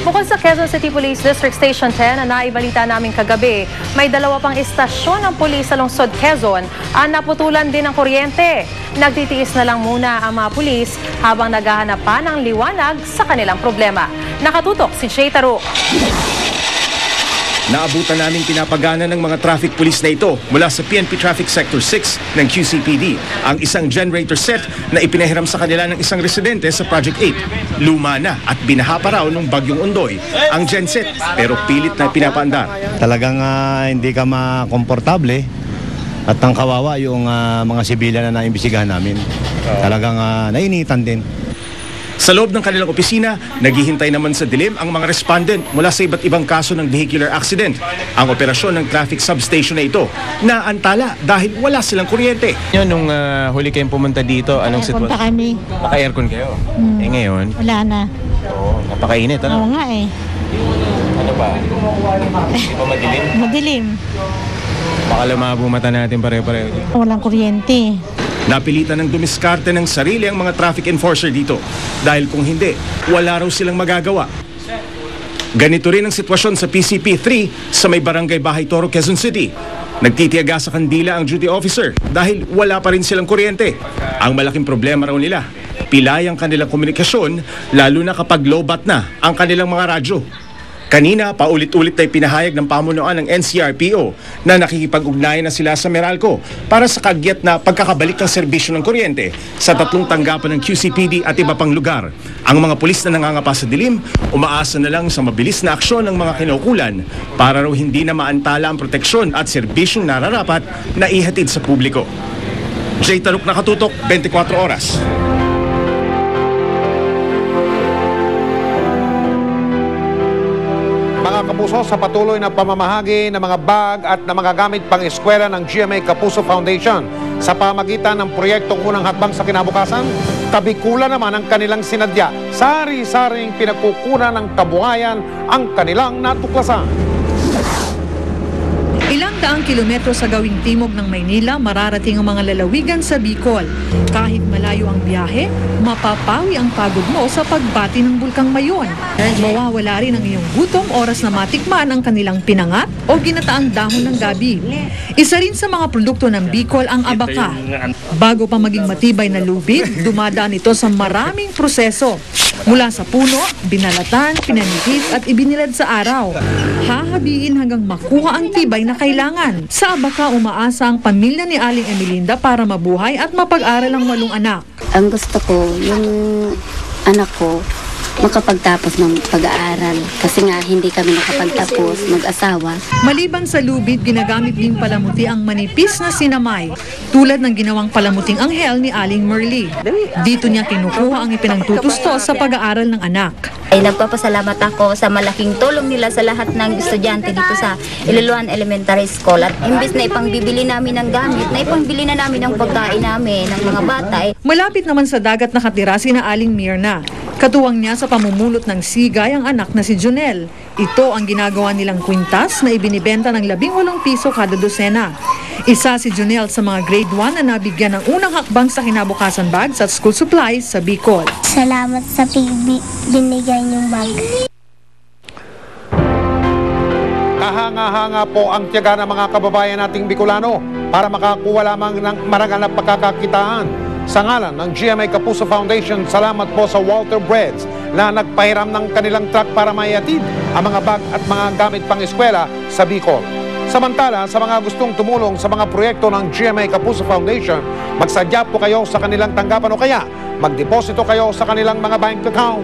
Bukod sa Quezon City Police District Station 10 na naibalita namin kagabi, may 2 pang istasyon ng pulis sa lungsod Quezon ang naputulan din ng kuryente. Nagtitiis na lang muna ang mga pulis habang naghahanap pa ng liwanag sa kanilang problema. Nakatutok si Jay Taro. Naabutan namin pinapagana ng mga traffic police na ito mula sa PNP Traffic Sector 6 ng QCPD ang isang generator set na ipinahiram sa kanila ng isang residente sa Project 8. Luma na at binaha pa raw nung bagyong Ondoy ang genset pero pilit na pinapaandar. Talagang hindi ka makomportable at ang kawawa yung mga sibilyan na naimbisigahan namin. Talagang nainitan din. Sa loob ng kanilang opisina, naghihintay naman sa dilim ang mga respondent mula sa iba't ibang kaso ng vehicular accident. Ang operasyon ng traffic substation na ito na antala dahil wala silang kuryente. Nung huli kayong pumunta dito, anong sitwasyon? Punta kami. Naka-aircon kayo? Eh ngayon? Wala na. Oo, napakainit. Oo Ano? nga eh. Ano ba? Hindi ba madilim? Madilim. Baka lumabo mata natin pare-pareho. Walang kuryente. Napilitan ng dumiskarte ng sarili ang mga traffic enforcer dito dahil kung hindi, wala raw silang magagawa. Ganito rin ang sitwasyon sa PCP-3 sa may barangay Bahay Toro, Quezon City. Nagtitiyaga sa kandila ang duty officer dahil wala pa rin silang kuryente. Ang malaking problema raw nila, pilay ang kanilang komunikasyon lalo na kapag low-bat na ang kanilang mga radyo. Kanina, paulit-ulit na ipinahayag ng pamunuan ng NCRPO na nakikipag-ugnayan na sila sa Meralco para sa kagyat na pagkakabalik ng serbisyo ng kuryente sa 3 tanggapan ng QCPD at iba pang lugar. Ang mga pulis na nangangapa sa dilim, umaasa na lang sa mabilis na aksyon ng mga kinaukulan para raw hindi na maantala ang proteksyon at serbisyong nararapat na ihatid sa publiko. Jay Taruk, Nakatutok, 24 Oras. Mga kapuso, sa patuloy na pamamahagi ng mga bag at na mga gamit pang eskwela ng GMA Kapuso Foundation sa pamagitan ng proyektong Unang Hakbang sa Kinabukasan, kabikulan naman ang kanilang sinadya. Sari-saring pinagkukunan ng kabuhayan ang kanilang natuklasan. Ilang daang kilometro sa gawing timog ng Maynila, mararating ang mga lalawigan sa Bicol. Kahit malayo ang biyahe, mapapawi ang pagod mo sa pagbati ng Bulkang Mayon. Mawawala rin ang iyong gutom oras na matikman ang kanilang pinangat o ginataang dahon ng gabi. Isa rin sa mga produkto ng Bicol ang abaka. Bago pa maging matibay na lubid, dumadaan ito sa maraming proseso. Mula sa puno, binalatan, pinanipis at ibinilad sa araw. Hahabiin hanggang makuha ang tibay na kailangan. Sa abaka, umaasa ang pamilya ni Aling Emelinda para mabuhay at mapag-aral ang 8 anak. Ang gusto ko, yung anak ko, makapagtapos ng pag-aaral. Kasi nga, hindi kami nakapagtapos mag-asawa. Maliban sa lubid, ginagamit din palamuti ang manipis na sinamay, tulad ng ginawang palamuting anghel ni Aling Merly. Dito niya kinukuha ang ipinagtutusto sa pag-aaral ng anak. Ay nagpapasalamat ako sa malaking tulong nila sa lahat ng estudyante dito sa Iluluan Elementary School. At imbis na ipangbibili namin ng gamit, na ipangbili na namin ng pagkain namin, ng mga bata. Malapit naman sa dagat nakatira si na Aling Mirna. Katuwang niya sa pamumulot ng sigay ang anak na si Junel. Ito ang ginagawa nilang kwintas na ibinibenta ng 18 piso kada dosena. Isa si Junel sa mga grade 1 na nabigyan ng unang hakbang sa kinabukasan bags at school supplies sa Bicol. Salamat sa binigay niyong bag. Kahanga-hanga po ang tiyaga ng mga kababayan nating Bicolano para makakuha lamang ng marangal na pagkakakitaan. Sa ngalan ng GMA Kapuso Foundation, salamat po sa Walter Breads na nagpahiram ng kanilang truck para maihatid ang mga bag at mga gamit pang eskwela sa Bicol. Samantala, sa mga gustong tumulong sa mga proyekto ng GMA Kapuso Foundation, magsadya po kayo sa kanilang tanggapan o kaya magdeposito kayo sa kanilang mga bank account.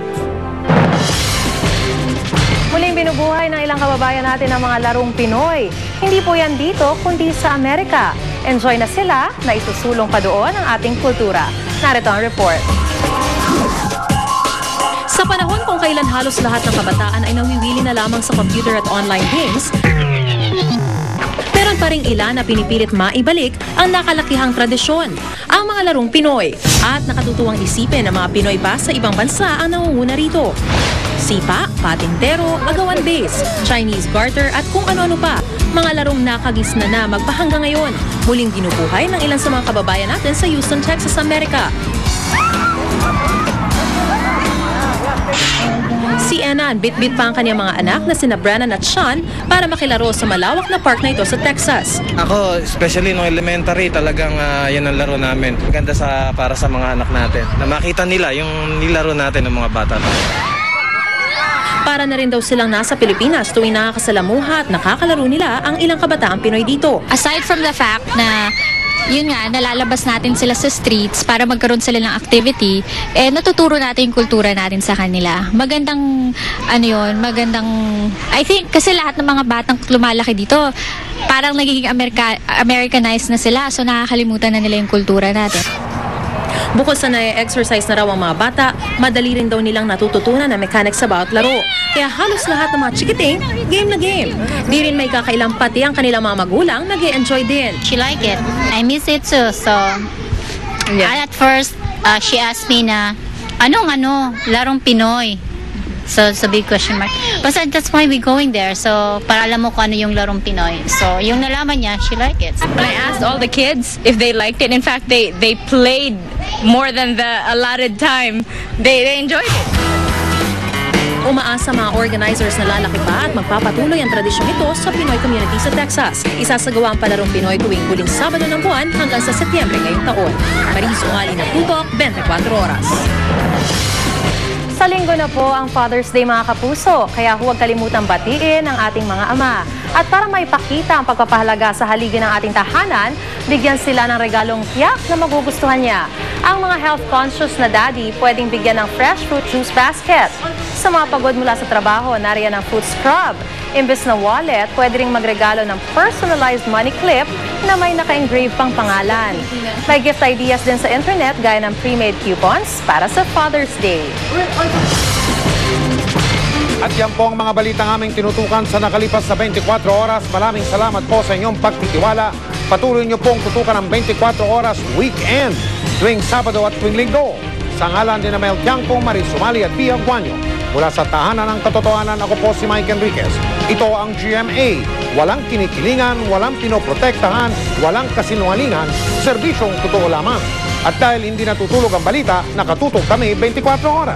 Muling binubuhay ng ilang kababayan natin ang mga larong Pinoy. Hindi po yan dito, kundi sa Amerika. Enjoy na sila na isusulong pa doon ang ating kultura. Narito ang report. Sa panahon kung kailan halos lahat ng kabataan ay nawiwili na lamang sa computer at online games, meron pa ring ilan na pinipilit maibalik ang nakalakihang tradisyon, ang mga larong Pinoy. At nakatutuwang isipin ng mga Pinoy pa sa ibang bansa ang nangunguna rito. Sipa, patintero, agawan base, Chinese garter at kung ano-ano pa. Mga larong nakagisna na magpahanggang ngayon. Muling ginubuhay ng ilan sa mga kababayan natin sa Houston, Texas, Amerika. Si Brennan, bit-bit pa ang kanyang mga anak na sina Brennan at Sean para makilaro sa malawak na park na ito sa Texas. Ako, especially nung elementary, talagang yan ang laro namin. Maganda para sa mga anak natin. Na makita nila yung nilaro natin ng mga bata natin. Para na rin daw silang nasa Pilipinas tuwing nakakasalamuha at nakakalaro nila ang ilang kabataang Pinoy dito. Aside from the fact na yun nga, nalalabas natin sila sa streets para magkaroon sila ng activity, natuturo natin yung kultura natin sa kanila. Magandang, I think, kasi lahat ng mga batang lumalaki dito, parang nagiging Americanized na sila, so nakakalimutan na nila yung kultura natin. Bukod sa na-exercise na raw ang mga bata, madali rin daw nilang natututunan na mechanics about laro. Kaya halos lahat ng mga chikiting, game na game. Di rin may kakailang pati ang kanilang mga magulang nag-e-enjoy din. She like it. I miss it too. So, at first, she asked me na, larong Pinoy. So, it's a big question mark. But that's why we're going there. So, para alam mo kung ano yung larong Pinoy. So, yung nalaman niya, she like it. When I asked all the kids if they liked it, in fact, they played more than the allotted time. They enjoyed it. Umaasa mga organizers na lalaki pa at magpapatuloy ang tradisyong ito sa Pinoy community sa Texas. Isasagawa ang palarong Pinoy tuwing huling Sabado ng buwan hanggang sa Setyembre ngayong taon. Maris Umali ng Tutok, 24 Oras. Sa linggo na po ang Father's Day mga kapuso, kaya huwag kalimutang batiin ang ating mga ama. At para maipakita ang pagpapahalaga sa haligi ng ating tahanan, bigyan sila ng regalong tiyak na magugustuhan niya. Ang mga health-conscious na daddy pwedeng bigyan ng fresh fruit juice basket. Sa mga pagod mula sa trabaho, nariyan ang food scrub. Imbes na wallet, pwede ring magregalo ng personalized money clip na may naka-engrave pang pangalan. May gift ideas din sa internet gaya ng pre-made coupons para sa Father's Day. At yan po ang mga balitang aming tinutukan sa nakalipas sa 24 oras. Maraming salamat po sa inyong pagtitiwala. Patuloy niyo pong tutukan ang 24 oras weekend tuwing Sabado at tuwing Linggo. Sa ngalan din na Mel Tiangco, Maris Umali at Pia Guanyo. Mula sa Tahanan ng Katotohanan, ako po si Mike Enriquez. Ito ang GMA. Walang kinikilingan, walang pinoprotektahan, walang kasinungalingan, serbisyong totoo lamang. At dahil hindi natutulog ang balita, nakatutok kami 24 oras.